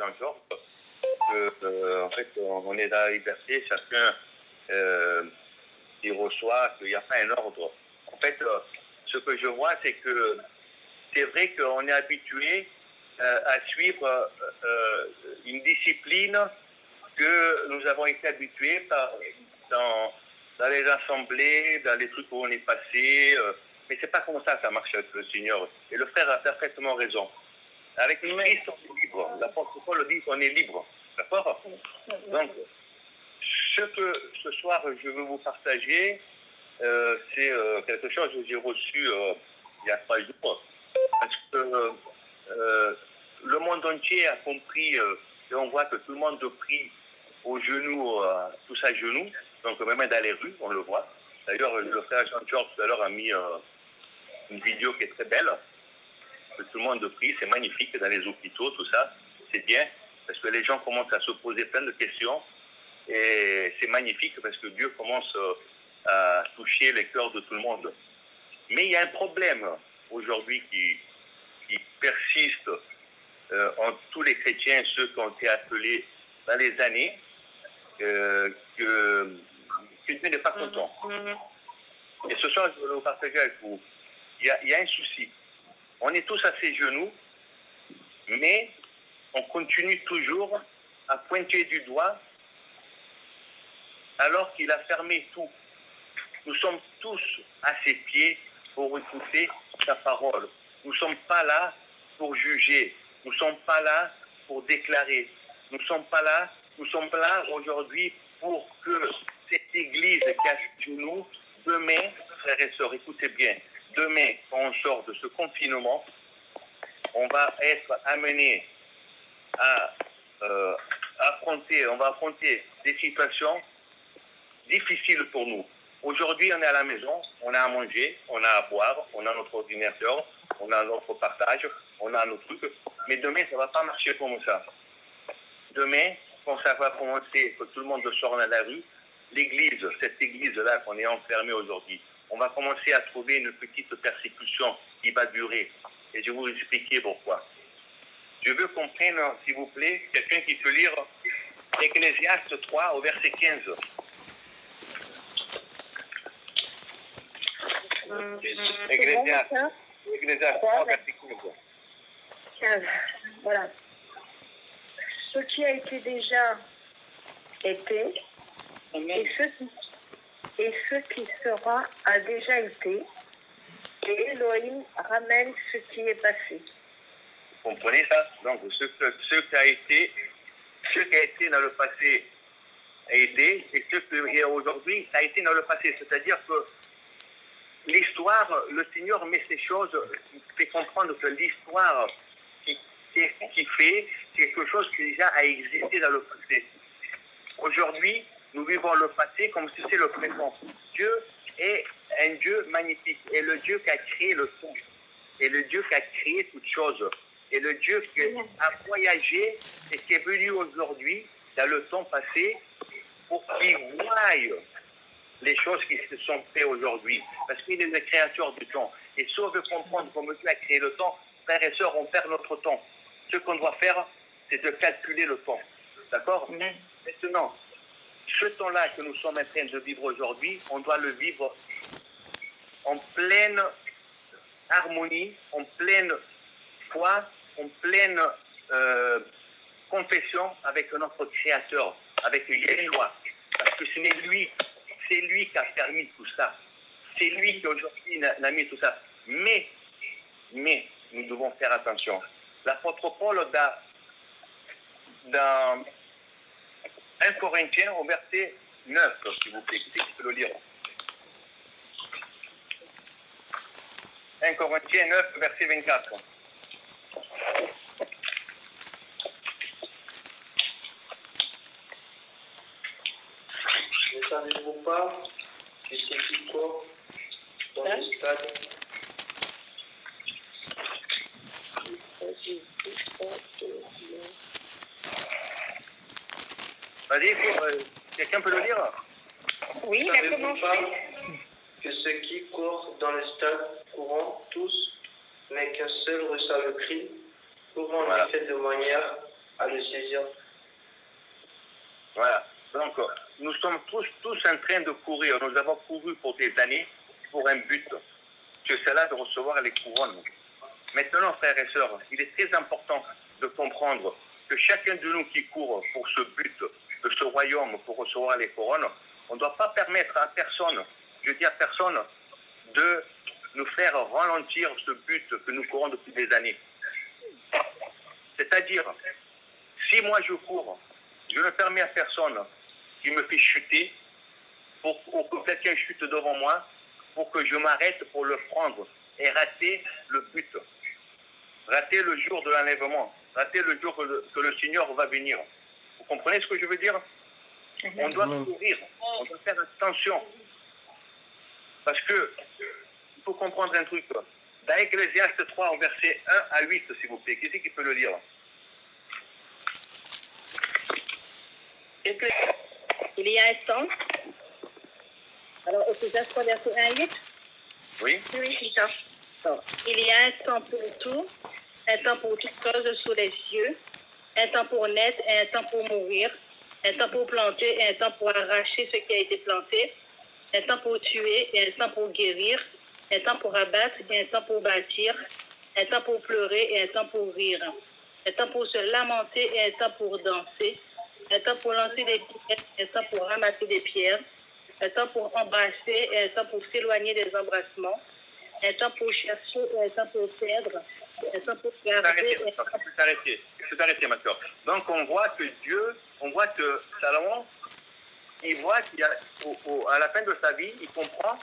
Jean-Georges, en fait, on est dans la liberté, chacun il reçoit, qu'il n'y a pas un ordre. En fait, ce que je vois, c'est que c'est vrai qu'on est habitué à suivre une discipline que nous avons été habitués dans les assemblées, dans les trucs où on est passé. Mais c'est pas comme ça marche avec le Seigneur. Et le frère a parfaitement raison. Avec le Christ, on est libre. L'apôtre Paul dit qu'on est libre. D'accord? Donc, ce que ce soir je veux vous partager, c'est quelque chose que j'ai reçu il y a 3 jours. Parce que le monde entier a compris, et on voit que tout le monde prie aux genoux, tous à genoux, donc même dans les rues, on le voit. D'ailleurs, le frère Jean-Georges tout à l'heure a mis une vidéo qui est très belle, que tout le monde prie, c'est magnifique, dans les hôpitaux, tout ça, c'est bien, parce que les gens commencent à se poser plein de questions, et c'est magnifique parce que Dieu commence à toucher les cœurs de tout le monde. Mais il y a un problème aujourd'hui qui persiste en tous les chrétiens, ceux qui ont été appelés dans les années, que Dieu n'est pas content. Et ce soir, je vais vous partager avec vous. Il y a un souci. On est tous à ses genoux, mais on continue toujours à pointer du doigt alors qu'il a fermé tout. Nous sommes tous à ses pieds pour écouter sa parole. Nous ne sommes pas là pour juger. Nous ne sommes pas là pour déclarer. Nous ne sommes pas là. Nous sommes là aujourd'hui pour que cette église qui a ses genoux, demain, frères et sœurs, écoutez bien, demain, quand on sort de ce confinement, on va être amené à affronter des situations difficiles pour nous. Aujourd'hui, on est à la maison, on a à manger, on a à boire, on a notre ordinateur, on a notre partage, on a nos trucs. Mais demain, ça ne va pas marcher comme ça. Demain, quand ça va commencer, que tout le monde sort dans la rue, l'église, cette église-là qu'on est enfermée aujourd'hui, on va commencer à trouver une petite persécution qui va durer. Et je vais vous expliquer pourquoi. Je veux qu'on prenne, s'il vous plaît, quelqu'un qui peut lire Ecclésiaste 3 au verset 15. Ecclésiaste 3, verset 15. Voilà. Ce qui a été déjà été, et ce qui sera a déjà été, et Elohim ramène ce qui est passé. Vous comprenez ça? Donc, ce qui a été dans le passé a été, et ce qui est aujourd'hui a été dans le passé. C'est-à-dire que l'histoire, le Seigneur met ces choses, il fait comprendre que l'histoire qui fait quelque chose qui déjà a existé dans le passé. Aujourd'hui, nous vivons le passé comme si c'était le présent. Dieu est un Dieu magnifique, et le Dieu qui a créé le temps, et le Dieu qui a créé toutes choses, et le Dieu qui a voyagé et qui est venu aujourd'hui dans le temps passé pour qu'il voie les choses qui se sont faites aujourd'hui. Parce qu'il est le créateur du temps. Et si on veut comprendre comment Dieu a créé le temps, frères et sœurs, on perd notre temps. Ce qu'on doit faire, c'est de calculer le temps. D'accord? Maintenant, ce temps-là que nous sommes en train de vivre aujourd'hui, on doit le vivre en pleine harmonie, en pleine foi, en pleine confession avec notre Créateur, avec Yeshua. Parce que c'est lui qui a permis tout ça. C'est lui qui aujourd'hui a mis tout ça. Mais, nous devons faire attention. L'apôtre Paul, dans 1 Corinthiens, au verset 9, s'il vous plaît, qui peut le lire? 1 Corinthiens 9, verset 24. Ne savez-vous pas que ceux qui courent dans le stade Vas-y, quelqu'un peut le lire? Oui, il a commencé. Que ceux qui courent dans le stade courront tous, mais qu'un seul reçoit le cri, courant en effet de manière à le saisir. Voilà. Donc, nous sommes tous en train de courir. Nous avons couru pour des années pour un but, que c'est là de recevoir les couronnes. Maintenant, frères et sœurs, il est très important de comprendre que chacun de nous qui court pour ce but de ce royaume, pour recevoir les couronnes, on ne doit pas permettre à personne, je dis à personne, de nous faire ralentir ce but que nous courons depuis des années. C'est-à-dire, si moi je cours, je ne permets à personne qui me fait chuter, pour que quelqu'un chute devant moi, pour que je m'arrête pour le prendre et rater le but. Rater le jour de l'enlèvement, rater le jour que le Seigneur va venir. Vous comprenez ce que je veux dire? On doit courir, on doit faire attention. Parce que, il faut comprendre un truc. Dans Ecclésiaste 3, au verset 1 à 8, s'il vous plaît, qui c'est qui peut le lire? Il y a un temps. Alors, Ecclésiaste 3, verset 1 à 8. Oui. Oui, c'est ça. Alors, il y a un temps pour tout, un temps pour toutes choses sous les cieux, un temps pour naître et un temps pour mourir, un temps pour planter et un temps pour arracher ce qui a été planté, un temps pour tuer et un temps pour guérir, un temps pour abattre et un temps pour bâtir, un temps pour pleurer et un temps pour rire, un temps pour se lamenter et un temps pour danser, un temps pour lancer des pierres et un temps pour ramasser des pierres, un temps pour embrasser et un temps pour s'éloigner des embrassements, un temps pour chercher et un temps pour perdre, un temps pour garder. Je peux t'arrêter, ma soeur. Donc on voit que Salomon, il voit qu'il y a, à la fin de sa vie, il comprend,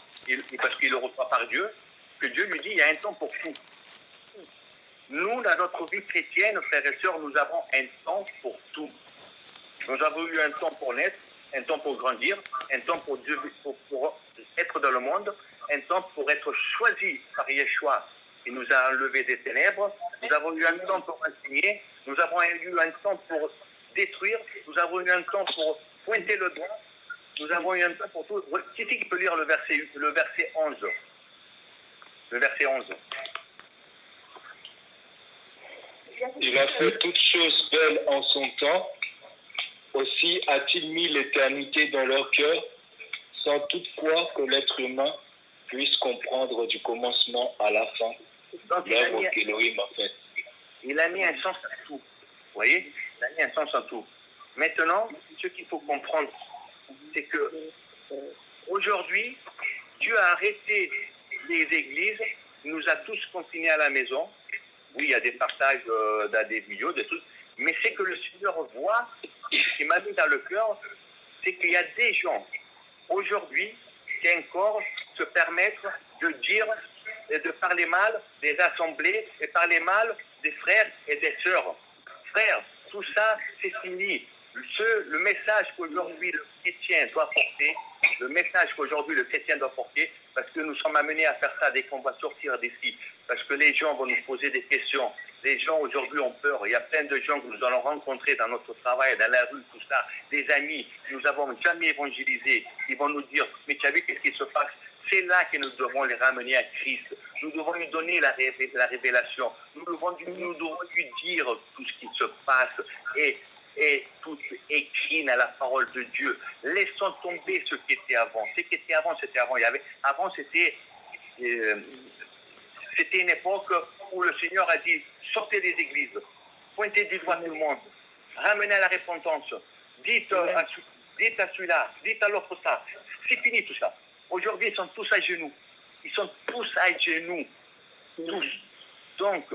parce qu'il le reçoit par Dieu, que Dieu lui dit il y a un temps pour tout. Nous, dans notre vie chrétienne, frères et sœurs, nous avons un temps pour tout. Nous avons eu un temps pour naître, un temps pour grandir, un temps pour être dans le monde, un temps pour être choisi par Yeshua. Il nous a enlevé des ténèbres. Nous avons eu un temps pour enseigner. Nous avons eu un temps pour détruire. Nous avons eu un temps pour pointer le doigt. Nous avons eu un temps pour tout. Qui c'est qui peut lire le verset 11? Le verset 11. Il a fait toutes choses belles en son temps. Aussi a-t-il mis l'éternité dans leur cœur, sans toutefois que l'être humain puisse comprendre du commencement à la fin l'œuvre qu'Élohim a faite. Il a mis un sens à tout. Vous voyez? Il a mis un sens à tout. Maintenant, ce qu'il faut comprendre, c'est que aujourd'hui, Dieu a arrêté les églises, il nous a tous confinés à la maison. Oui, il y a des partages dans des vidéos, des trucs, mais c'est que le Seigneur voit, qui m'a mis dans le cœur, c'est qu'il y a des gens aujourd'hui qui encore se permettent de dire et de parler mal des assemblées et parler mal des frères et des sœurs. Frères, tout ça, c'est fini. Le message qu'aujourd'hui le chrétien doit porter, parce que nous sommes amenés à faire ça dès qu'on va sortir d'ici, parce que les gens vont nous poser des questions. Les gens aujourd'hui ont peur. Il y a plein de gens que nous allons rencontrer dans notre travail, dans la rue, tout ça. Des amis, nous n'avons jamais évangélisé. Ils vont nous dire, mais tu as vu qu'est-ce qui se passe? C'est là que nous devons les ramener à Christ. Nous devons lui donner la révélation. Nous devons lui dire tout ce qui se passe et tout écrit dans la parole de Dieu. Laissons tomber ce qui était avant. Ce qui était avant, c'était avant. Avant, c'était une époque où le Seigneur a dit, sortez des églises, pointez du doigt tout le monde, ramenez à la repentance, dites à celui-là, dites à l'autre ça. C'est fini tout ça. Aujourd'hui, ils sont tous à genoux. Ils sont tous à genoux. Tous. Donc,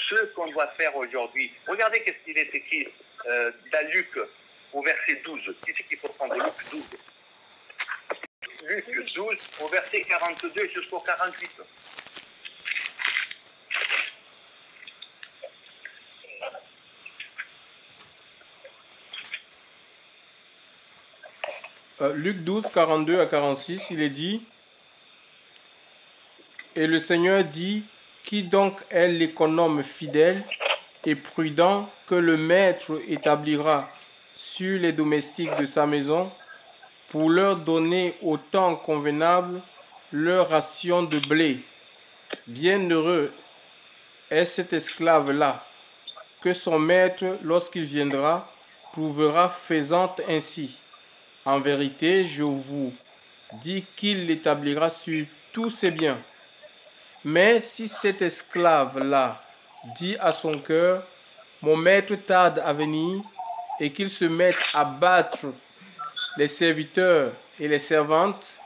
ce qu'on doit faire aujourd'hui, regardez qu'est-ce qu'il est écrit dans Luc, au verset 12. Qui c'est qu'il faut prendre? Luc 12. Luc 12, au verset 42 jusqu'au 48. Luc 12, 42 à 46, il est dit, « Et le Seigneur dit, qui donc est l'économe fidèle et prudent que le maître établira sur les domestiques de sa maison pour leur donner au temps convenable leur ration de blé. Bienheureux est cet esclave-là, que son maître, lorsqu'il viendra, trouvera faisant ainsi. En vérité, je vous dis qu'il l'établira sur tous ses biens. Mais si cet esclave-là dit à son cœur, mon maître tarde à venir, et qu'il se mette à battre les serviteurs et les servantes,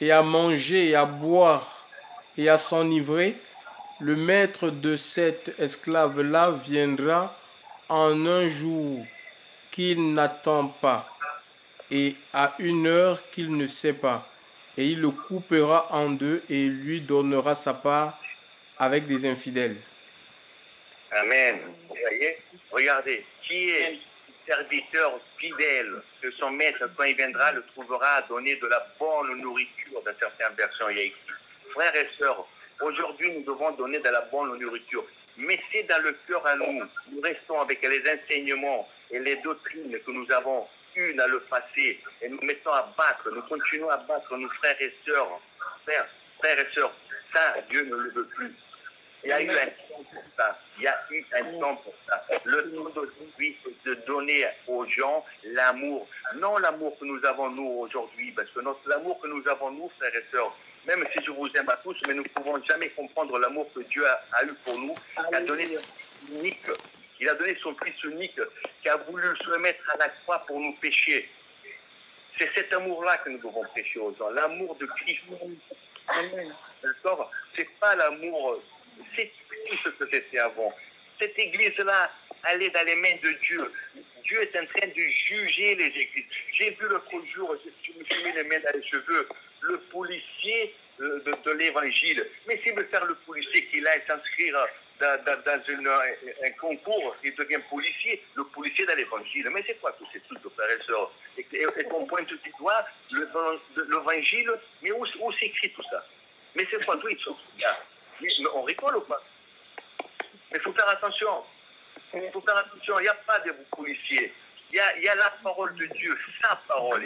et à manger et à boire et à s'enivrer, le maître de cet esclave-là viendra en un jour qu'il n'attend pas et à une heure qu'il ne sait pas, et il le coupera en deux et lui donnera sa part avec des infidèles. Amen. Vous voyez, regardez, qui est serviteur fidèle de son maître, quand il viendra, le trouvera à donner de la bonne nourriture. Dans certaines versions, il y a écrit. Frères et sœurs, aujourd'hui, nous devons donner de la bonne nourriture. Mais c'est dans le cœur à nous. Nous restons avec les enseignements et les doctrines que nous avons eues dans le passé et nous mettons à battre, nous continuons à battre nos frères et sœurs. Frères et sœurs, ça, Dieu ne le veut plus. Il y a eu un temps pour ça. Il y a eu un temps pour ça. Le temps d'aujourd'hui, c'est de donner aux gens l'amour. Non l'amour que nous avons nous aujourd'hui, parce que l'amour que nous avons nous, frères et sœurs, même si je vous aime à tous, mais nous ne pouvons jamais comprendre l'amour que Dieu a eu pour nous. Il a donné unique. Il a donné son Fils unique qui a voulu se mettre à la croix pour nous pécher. C'est cet amour-là que nous devons prêcher aux gens. L'amour de Christ. D'accord ? C'est pas l'amour. C'est tout ce que c'était avant. Cette église-là, elle est dans les mains de Dieu. Dieu est en train de juger les églises. J'ai vu l'autre jour, je me suis mis les mains dans les cheveux, le policier de l'évangile. Mais s'il veut faire le policier, qu'il aille s'inscrire dans un concours, il devient policier, le policier dans l'évangile. Mais c'est quoi tous ces trucs de frères et sœurs? Et qu'on pointe du doigt l'évangile, mais où s'écrit tout ça? Mais c'est quoi tout ça? On rigole ou pas? Mais il faut faire attention. Il faut faire attention. Il n'y a pas de policiers. Il y a la parole de Dieu, sa parole.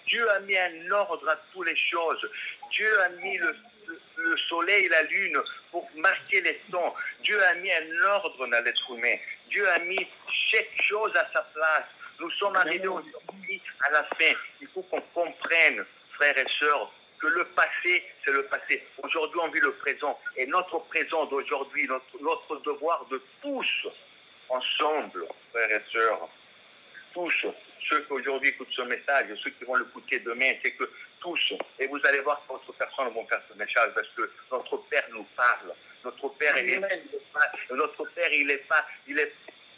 Dieu a mis un ordre à toutes les choses. Dieu a mis le soleil et la lune pour marquer les temps. Dieu a mis un ordre dans l'être humain. Dieu a mis chaque chose à sa place. Nous sommes arrivés aujourd'hui à la fin. Il faut qu'on comprenne, frères et sœurs, que le passé, c'est le passé. Aujourd'hui, on vit le présent. Et notre présent d'aujourd'hui, notre devoir de tous, ensemble, frères et sœurs, tous, ceux qui aujourd'hui écoutent ce message, ceux qui vont l'écouter demain, c'est que tous, et vous allez voir que d'autres personnes vont faire ce message parce que notre Père nous parle. Notre Père, il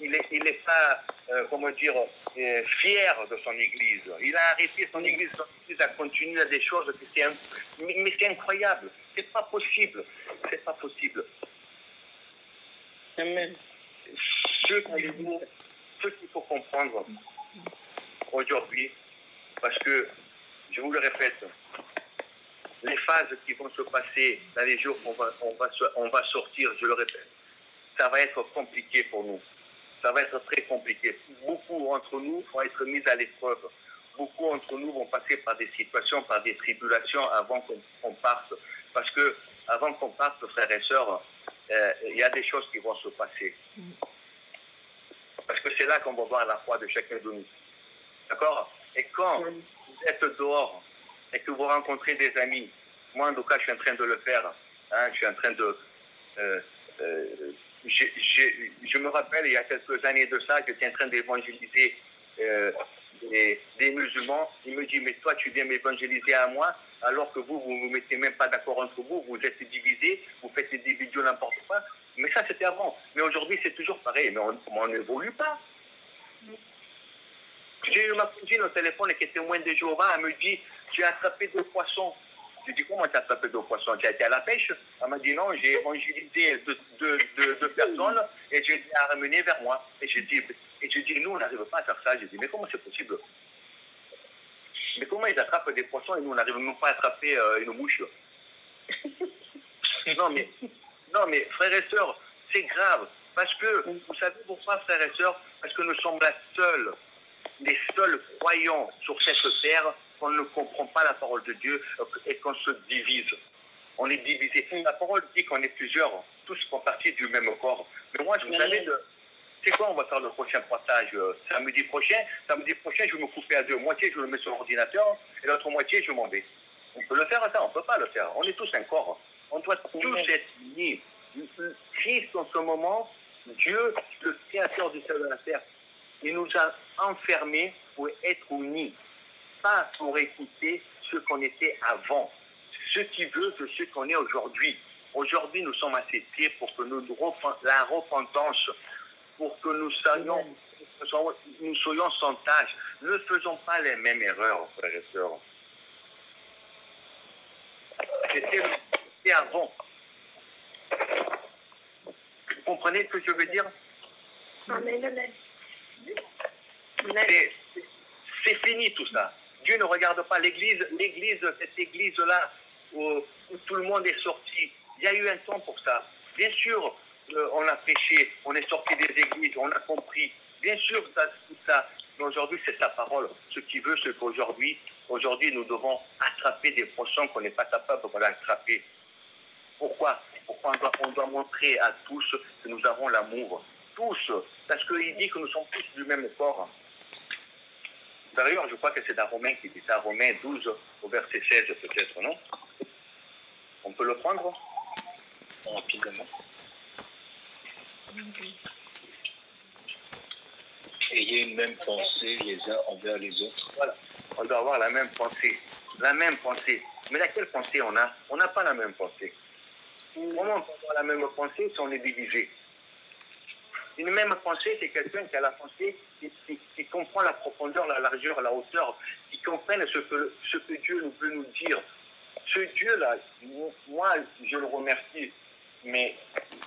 n'est pas, comment dire, fier de son Église. Il a arrêté son Église a continué à des choses, mais c'est incroyable. C'est pas possible. C'est pas possible. Amen. Ce qu'il faut comprendre aujourd'hui, parce que, je vous le répète, les phases qui vont se passer dans les jours qu'on va sortir, je le répète, ça va être compliqué pour nous. Ça va être très compliqué. Beaucoup d'entre nous vont être mis à l'épreuve. Beaucoup d'entre nous vont passer par des situations, par des tribulations avant qu'on parte. Parce que avant qu'on parte, frères et sœurs, il y a des choses qui vont se passer. Parce que c'est là qu'on va voir la foi de chacun de nous. D'accord? Et quand vous êtes dehors et que vous rencontrez des amis, moi en tout cas je suis en train de le faire, hein, je suis en train de... je me rappelle, il y a quelques années de ça, j'étais en train d'évangéliser des musulmans. Il me dit, mais toi, tu viens m'évangéliser à moi, alors que vous ne vous mettez même pas d'accord entre vous, vous êtes divisés, vous faites des vidéos n'importe quoi. Mais ça, c'était avant. Mais aujourd'hui, c'est toujours pareil. Mais on n'évolue pas. J'ai eu ma cousine au téléphone qui est témoin de Jéhovah. Elle me dit, tu as attrapé 2 poissons. Je dis, comment tu as attrapé 2 poissons? Tu as été à la pêche? Elle m'a dit, non, j'ai évangélisé deux personnes et j'ai dit à ramener vers moi. Et je dis, nous, on n'arrive pas à faire ça. Je dis, mais comment c'est possible? Mais comment ils attrapent des poissons et nous, on n'arrive même pas à attraper une mouche? Non, mais frères et sœurs, c'est grave. Parce que, vous savez pourquoi, frères et sœurs? Parce que nous sommes les seuls croyants sur cette terre qu'on ne comprend pas la parole de Dieu et qu'on se divise. On est divisé. La parole dit qu'on est plusieurs, tous font partie du même corps. Mais moi, je vous savez, c'est quoi, on va faire le prochain partage samedi prochain. Samedi prochain, je vais me couper à deux. Moitié, je le mets sur l'ordinateur et l'autre moitié, je m'en vais. On peut le faire, ça, on ne peut pas le faire. On est tous un corps. On doit tous être unis. Christ, en ce moment, Dieu, le créateur du ciel et de la terre, il nous a enfermés pour être unis, pas pour écouter ce qu'on était avant, ce qui veut que ce qu'on est aujourd'hui. Aujourd'hui, nous sommes acceptés pour que la repentance, pour que nous soyons sans tâche. Ne faisons pas les mêmes erreurs, frères et sœurs. C'était avant. Vous comprenez ce que je veux dire? Amen, amen. C'est fini tout ça. Dieu ne regarde pas l'église, cette église-là où tout le monde est sorti. Il y a eu un temps pour ça. Bien sûr, on a péché, on est sorti des églises, on a compris. Bien sûr, tout ça. Mais aujourd'hui, c'est sa parole. Ce qui veut, c'est qu'aujourd'hui, nous devons attraper des poissons qu'on n'est pas capable d'attraper. Pourquoi? Pourquoi on doit montrer à tous que nous avons l'amour? Tous. Parce qu'il dit que nous sommes tous du même corps. D'ailleurs, je crois que c'est dans Romains qui dit ça, Romains 12, au verset 16 peut-être, non? On peut le prendre rapidement. Ayez une même pensée les uns envers les autres. Voilà, on doit avoir la même pensée. La même pensée. Mais laquelle pensée on a? On n'a pas la même pensée. Comment on peut avoir la même pensée si on est divisé? Une même pensée, c'est quelqu'un qui a la pensée, qui comprend la profondeur, la largeur, la hauteur, qui comprenne ce que Dieu veut nous dire. Ce Dieu-là, moi, je le remercie, mais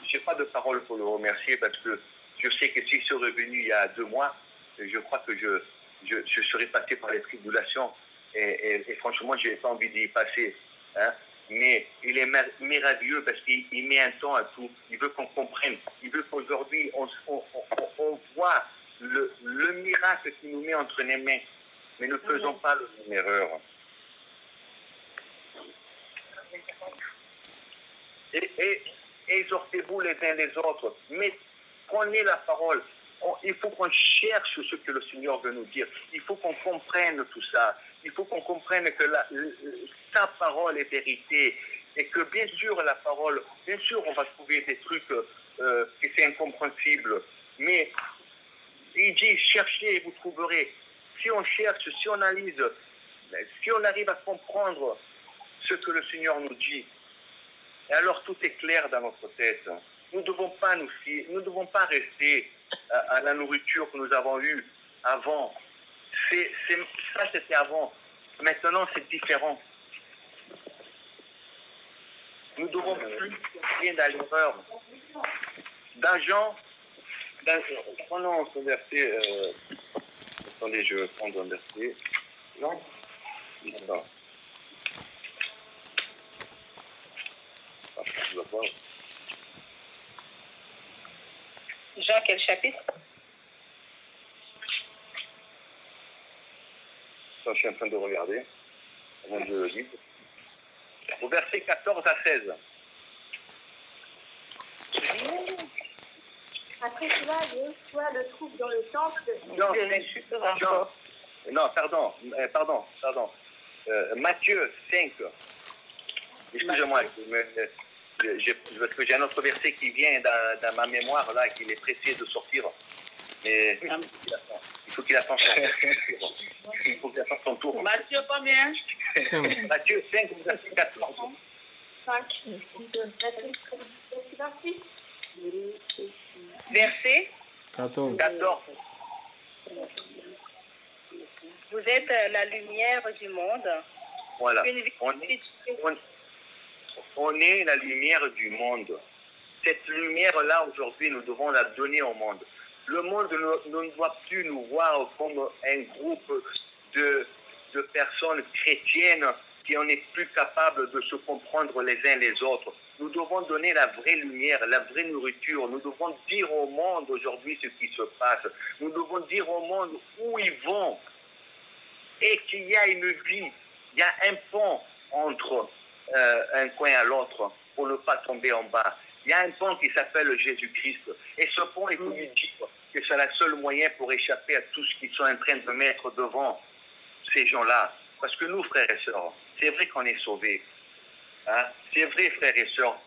je n'ai pas de parole pour le remercier parce que je sais que s'il serait revenu il y a 2 mois, je crois que je serais passé par les tribulations et franchement, je n'ai pas envie d'y passer. Hein. Mais il est merveilleux parce qu'il met un temps à tout. Il veut qu'on comprenne. Il veut qu'aujourd'hui, on voit le miracle qu'il nous met entre les mains. Mais ne faisons pas la même erreur. Et exhortez-vous les uns les autres. Mais prenez la parole. Il faut qu'on cherche ce que le Seigneur veut nous dire. Il faut qu'on comprenne tout ça. Il faut qu'on comprenne que sa parole est vérité. Et que bien sûr, la parole, bien sûr, on va trouver des trucs que c'est incompréhensible. Mais il dit, cherchez et vous trouverez. Si on cherche, si on analyse, si on arrive à comprendre ce que le Seigneur nous dit, et alors tout est clair dans notre tête. Nous ne devons pas nous fier, nous ne devons pas rester à la nourriture que nous avons eue avant. Ça, c'était avant. Maintenant, c'est différent. Nous devons plus tomber dans l'erreur. Prenons ce verset. Attendez, je vais prendre un verset. Non? Non. Jean, quel chapitre? Je suis en train de regarder avant de le lire. Au verset 14 à 16. Après cela, Yeshua le trouve dans le temple. Non, pardon. Matthieu 5. Excusez-moi, parce que j'ai un autre verset qui vient dans ma mémoire, là, qu'il est pressé de sortir. Mais il faut qu'il attende son tour. Matthieu, combien? Matthieu 5, verset 14. 5. Verset 14. 14. Vous êtes la lumière du monde. Voilà. On est la lumière du monde. Cette lumière-là, aujourd'hui, nous devons la donner au monde. Le monde ne doit plus nous voir comme un groupe de personnes chrétiennes qui en est plus capable de se comprendre les uns les autres. Nous devons donner la vraie lumière, la vraie nourriture. Nous devons dire au monde aujourd'hui ce qui se passe. Nous devons dire au monde où ils vont et qu'il y a une vie. Il y a un pont entre un coin à l'autre pour ne pas tomber en bas. Il y a un pont qui s'appelle Jésus-Christ. Et ce pont, il faut lui dire que c'est le seul moyen pour échapper à tout ce qu'ils sont en train de mettre devant ces gens-là. Parce que nous, frères et sœurs, c'est vrai qu'on est sauvés. Hein? C'est vrai, frères et sœurs,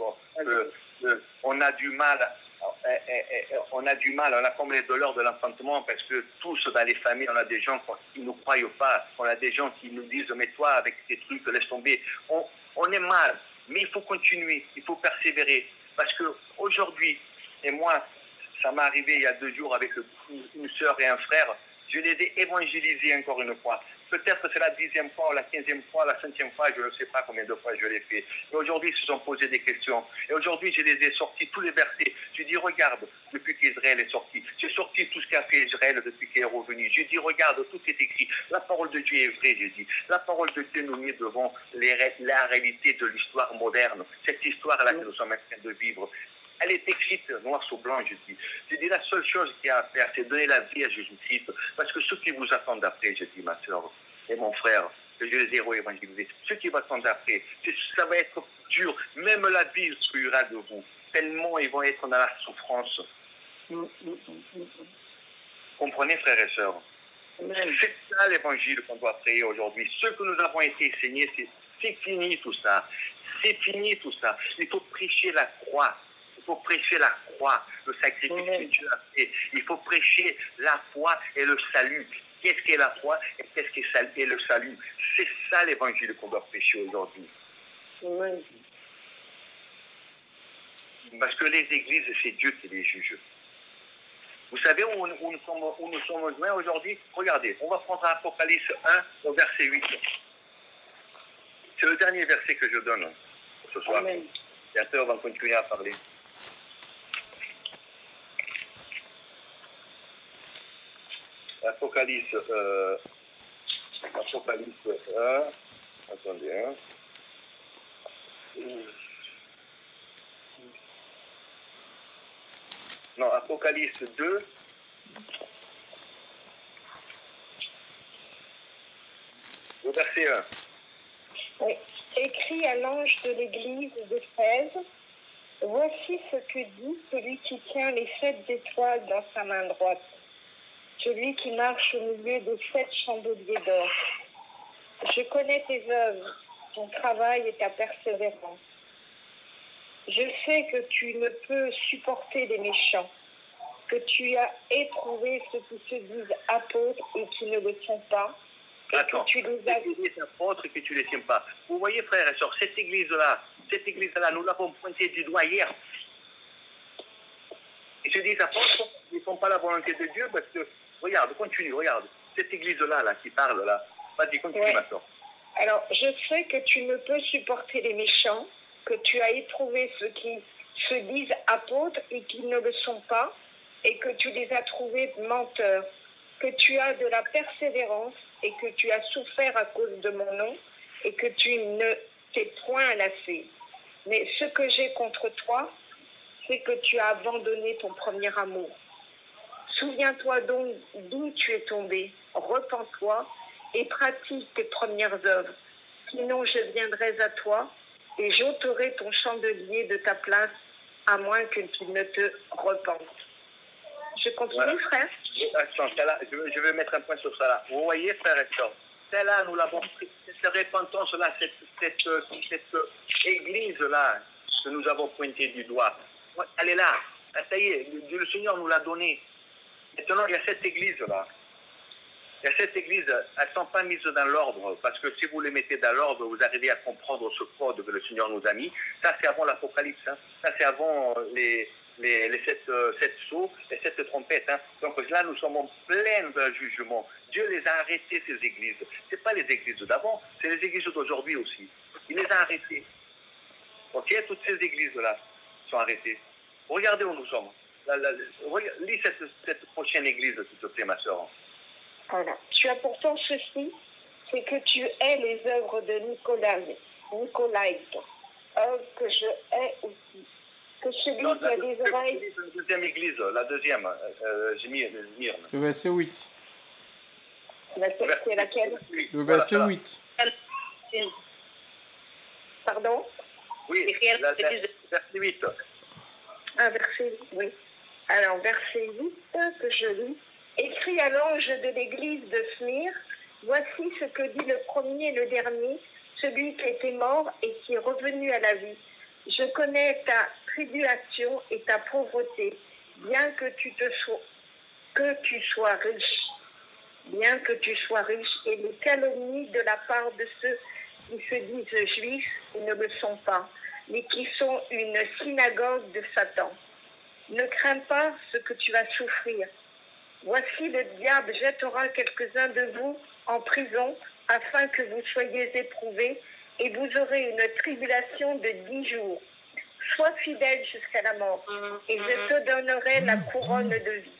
on a du mal, on a comme les douleurs de l'enfantement, parce que tous dans les familles, on a des gens qui ne nous croient pas, on a des gens qui nous disent, mais toi, avec tes trucs, laisse tomber. On est mal, mais il faut continuer, il faut persévérer. Parce qu'aujourd'hui, et moi, ça m'est arrivé il y a 2 jours avec une sœur et un frère, je les ai évangélisés encore une fois. Peut-être que c'est la 10e fois, la 15e fois, la 5e fois, je ne sais pas combien de fois je l'ai fait. Et aujourd'hui, ils se sont posés des questions. Et aujourd'hui, je les ai sortis tous les versets. Je dis, regarde, depuis qu'Israël est sorti. J'ai sorti tout ce qu'a fait Israël depuis qu'il est revenu. Je dis, regarde, tout est écrit. La parole de Dieu est vraie, je dis. La parole de Dieu nous met devant la réalité de l'histoire moderne. Cette histoire-là que nous sommes en train de vivre. Elle est écrite noir sur blanc, je dis. Je dis, la seule chose qu'il y a à faire, c'est donner la vie à Jésus-Christ. Parce que ceux qui vous attendent après, je dis, ma soeur et mon frère, que je les ai évangélisés, ceux qui vous attendent après, ça va être dur. Même la vie souillera de vous. Tellement ils vont être dans la souffrance. Comprenez, frères et sœurs? C'est ça l'évangile qu'on doit prier aujourd'hui. Ce que nous avons été enseignés, c'est fini tout ça. C'est fini tout ça. Il faut prêcher la croix. Il faut prêcher la croix, le sacrifice que Dieu a fait. Il faut prêcher la foi et le salut. Qu'est-ce qu'est la foi et qu'est-ce qu'est le salut? C'est ça l'évangile qu'on doit prêcher aujourd'hui. Parce que les églises, c'est Dieu qui les juge. Vous savez où nous sommes joints aujourd'hui? Regardez, on va prendre Apocalypse 1 au verset 8. C'est le dernier verset que je donne ce soir. Et après, on va continuer à parler. Apocalypse 1. Attendez, hein. Non, Apocalypse 2. Au verset 1. Oui. Écrit à l'ange de l'église d'Éphèse, voici ce que dit celui qui tient les 7 étoiles dans sa main droite, celui qui marche au milieu de 7 chandeliers d'or. Je connais tes œuvres, ton travail et ta persévérance. Je sais que tu ne peux supporter les méchants, que tu as éprouvé ceux qui se disent apôtres et qui ne le sont pas. Attends, tu les apôtres et que tu ne les tiens pas. Vous voyez, frères et sœurs, cette église-là, nous l'avons pointée du doigt hier. Ils se disent apôtres, ils ne font pas la volonté de Dieu parce que, regarde, continue, regarde. Cette église-là, qui parle là, vas-y, continue, ma soeur. Alors, je sais que tu ne peux supporter les méchants, que tu as éprouvé ceux qui se disent apôtres et qui ne le sont pas, et que tu les as trouvés menteurs, que tu as de la persévérance et que tu as souffert à cause de mon nom et que tu ne t'es point lassé. Mais ce que j'ai contre toi, c'est que tu as abandonné ton premier amour. Souviens-toi donc d'où tu es tombé, repens-toi et pratique tes premières œuvres. Sinon, je viendrai à toi et j'ôterai ton chandelier de ta place, à moins que tu ne te repentes. Je continue, voilà. Frère. Attends, je vais mettre un point sur ça là. Vous voyez, frère et sœur, celle-là, nous l'avons pris, cette repentance-là, cette église-là, que nous avons pointé du doigt, elle est là. Ça y est, le Seigneur nous l'a donnée. Maintenant, il y a cette église-là. Il y a cette église, elles ne sont pas mises dans l'ordre, parce que si vous les mettez dans l'ordre, vous arrivez à comprendre ce code que le Seigneur nous a mis. Ça, c'est avant l'Apocalypse. Hein. Ça, c'est avant les 7 sceaux, les 7 trompettes. Hein. Donc là, nous sommes en plein d'un jugement. Dieu les a arrêtées, ces églises. Ce n'est pas les églises d'avant, c'est les églises d'aujourd'hui aussi. Il les a arrêtées. Ok, toutes ces églises-là sont arrêtées. Regardez où nous sommes. Lis cette prochaine église, s'il te plaît, ma soeur. Voilà. Tu as pourtant ceci, c'est que tu hais les œuvres de Nicolaïte, œuvres que je hais aussi. Que celui qui a des oreilles... La deuxième église, la deuxième, Myrne. Le verset 8. C'est laquelle? Le verset 8. Pardon? Oui, verset 8. Ah, verset 8, oui. Alors, verset 8 que je lis. Écrit à l'ange de l'église de Smyrne, voici ce que dit le premier et le dernier, celui qui était mort et qui est revenu à la vie. Je connais ta tribulation et ta pauvreté, bien que tu sois riche, bien que tu sois riche, et les calomnies de la part de ceux qui se disent juifs et ne le sont pas, mais qui sont une synagogue de Satan. Ne crains pas ce que tu vas souffrir. Voici le diable jettera quelques-uns de vous en prison afin que vous soyez éprouvés et vous aurez une tribulation de 10 jours. Sois fidèle jusqu'à la mort et je te donnerai la couronne de vie.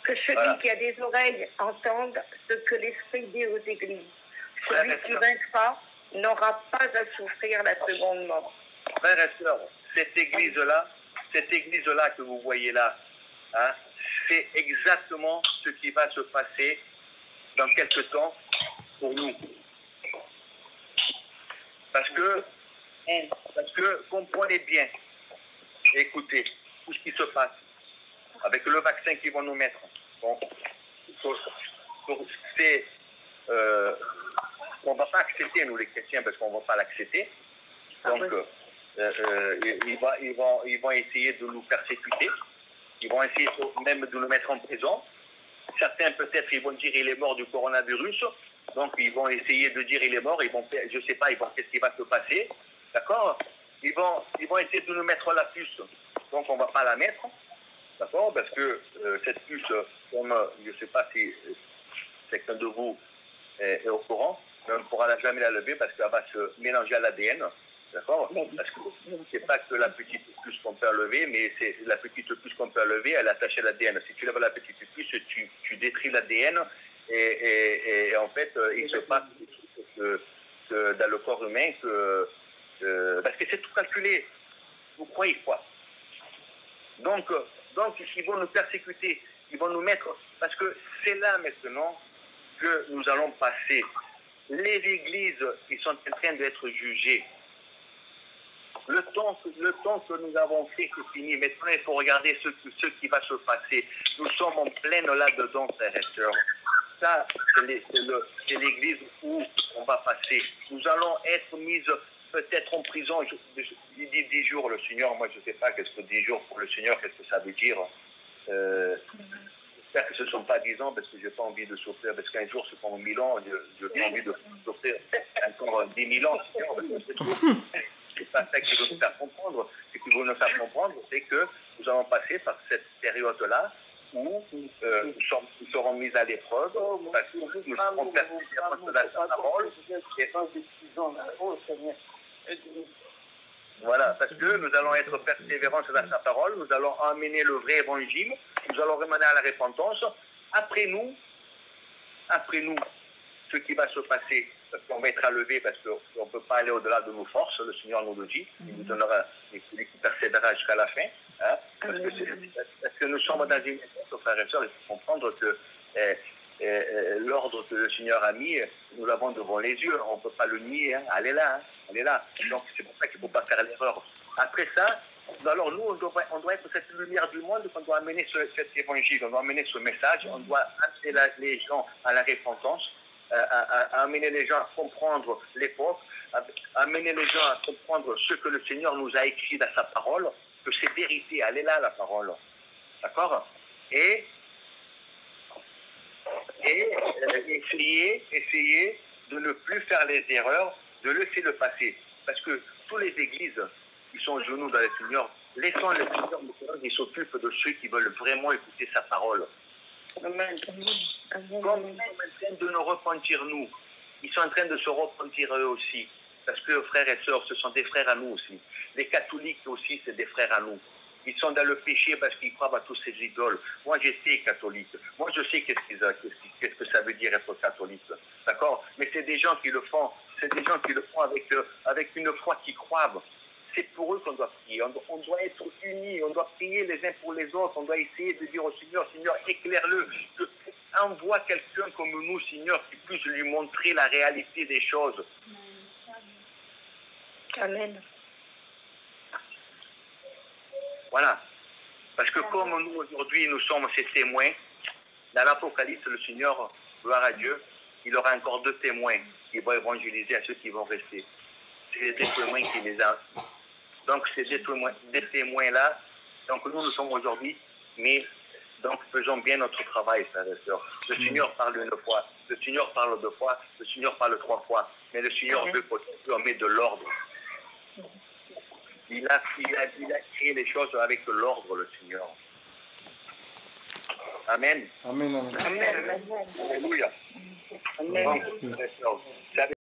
Que celui qui a des oreilles entende ce que l'Esprit dit aux églises. Celui qui vaincra n'aura pas à souffrir la seconde mort. Frères et sœurs, cette église-là que vous voyez là, hein, c'est exactement ce qui va se passer dans quelques temps pour nous. Parce que comprenez bien, écoutez, tout ce qui se passe avec le vaccin qu'ils vont nous mettre. Bon, c'est, on ne va pas accepter, nous les chrétiens, parce qu'on ne va pas l'accepter. Donc, ils vont essayer de nous persécuter. Ils vont essayer même de nous mettre en prison. Certains, peut-être, ils vont dire qu'il est mort du coronavirus. Donc, ils vont essayer de dire qu'il est mort. Je ne sais pas, qu'est-ce qui va se passer. D'accord? Ils vont essayer de nous mettre la puce. Donc, on ne va pas la mettre. D'accord? Parce que cette puce, comme je ne sais pas si quelqu'un de vous est au courant, mais on ne pourra jamais la lever parce qu'elle va se mélanger à l'ADN. D'accord? Parce que ce n'est pas que la petite puce qu'on peut enlever, mais c'est la petite puce qu'on peut enlever, elle est attachée à l'ADN. Si tu lèves la petite puce, tu détruis l'ADN et en fait, il se passe dans le corps humain parce que c'est tout calculé. Vous croyez quoi? Donc, ils vont nous persécuter, ils vont nous mettre, parce que c'est là maintenant que nous allons passer. Les églises qui sont en train d'être jugées, le temps que nous avons fait, c'est fini. Maintenant, il faut regarder ce qui va se passer. Nous sommes en pleine là-dedans, frères et sœurs. Ça, c'est l'église où on va passer. Nous allons être mises peut-être en prison. Il dit 10 jours, le Seigneur. Moi, je ne sais pas qu'est-ce que 10 jours pour le Seigneur, qu'est-ce que ça veut dire. J'espère que ce ne sont pas 10 ans, parce que je n'ai pas envie de souffrir. Parce qu'un jour, c'est pendant 1000 ans. Je n'ai pas envie de souffrir encore 10 000 ans. C'est pas ça qu'il veut nous faire comprendre. Ce qu'il veut nous faire comprendre, c'est que nous allons passer par cette période-là où nous serons mis à l'épreuve, parce que nous serons persévérants de la parole. Voilà, parce que nous allons être persévérants sur sa parole, nous allons emmener le vrai évangile, nous allons remener à la repentance. Après nous, ce qui va se passer, parce qu'on va être enlevé, parce qu'on ne peut pas aller au-delà de nos forces, le Seigneur nous le dit, il nous donnera celui qui persévérera jusqu'à la fin, hein, parce que nous sommes dans une époque, frères et sœurs, il faut comprendre que l'ordre que le Seigneur a mis, nous l'avons devant les yeux, on ne peut pas le nier, hein, elle est là, donc c'est pour ça qu'il ne faut pas faire l'erreur. Après ça, alors nous, on doit être cette lumière du monde, on doit amener cet évangile, on doit amener ce message, on doit amener les gens à la repentance, à amener les gens à comprendre l'époque, à amener les gens à comprendre ce que le Seigneur nous a écrit dans sa parole, que c'est vérité, elle est là la parole. D'accord? Et essayer de ne plus faire les erreurs, de laisser le passé. Parce que toutes les églises qui sont genoux dans le Seigneur, laissons le Seigneur qui s'occupe de ceux qui veulent vraiment écouter sa parole. Amen. Comme ils sont en train de nous repentir, nous, ils sont en train de se repentir eux aussi. Parce que frères et sœurs, ce sont des frères à nous aussi. Les catholiques aussi, c'est des frères à nous. Ils sont dans le péché parce qu'ils croient à tous ces idoles. Moi, j'étais catholique. Moi, je sais qu'est-ce que ça veut dire être catholique. D'accord? Mais c'est des gens qui le font. C'est des gens qui le font avec une foi qui croient. C'est pour eux qu'on doit prier. On doit être unis. On doit prier les uns pour les autres. On doit essayer de dire au Seigneur, Seigneur, éclaire-le. Envoie quelqu'un comme nous, Seigneur, qui puisse lui montrer la réalité des choses. Amen. Voilà. Parce que comme nous, aujourd'hui, nous sommes ses témoins, dans l'Apocalypse, le Seigneur, gloire à Dieu, il aura encore 2 témoins qui vont évangéliser à ceux qui vont rester. C'est des témoins qui les a. Donc, c'est des témoins-là. Donc, nous sommes aujourd'hui, mais donc faisons bien notre travail, frères et sœurs. Le Seigneur parle 1 fois, le Seigneur parle 2 fois, le Seigneur parle 3 fois, mais le Seigneur veut qu'on mette de l'ordre. Il a créé les choses avec l'ordre, le Seigneur. Amen. Amen. Amen. Alléluia. Amen. Donc, frères et sœurs,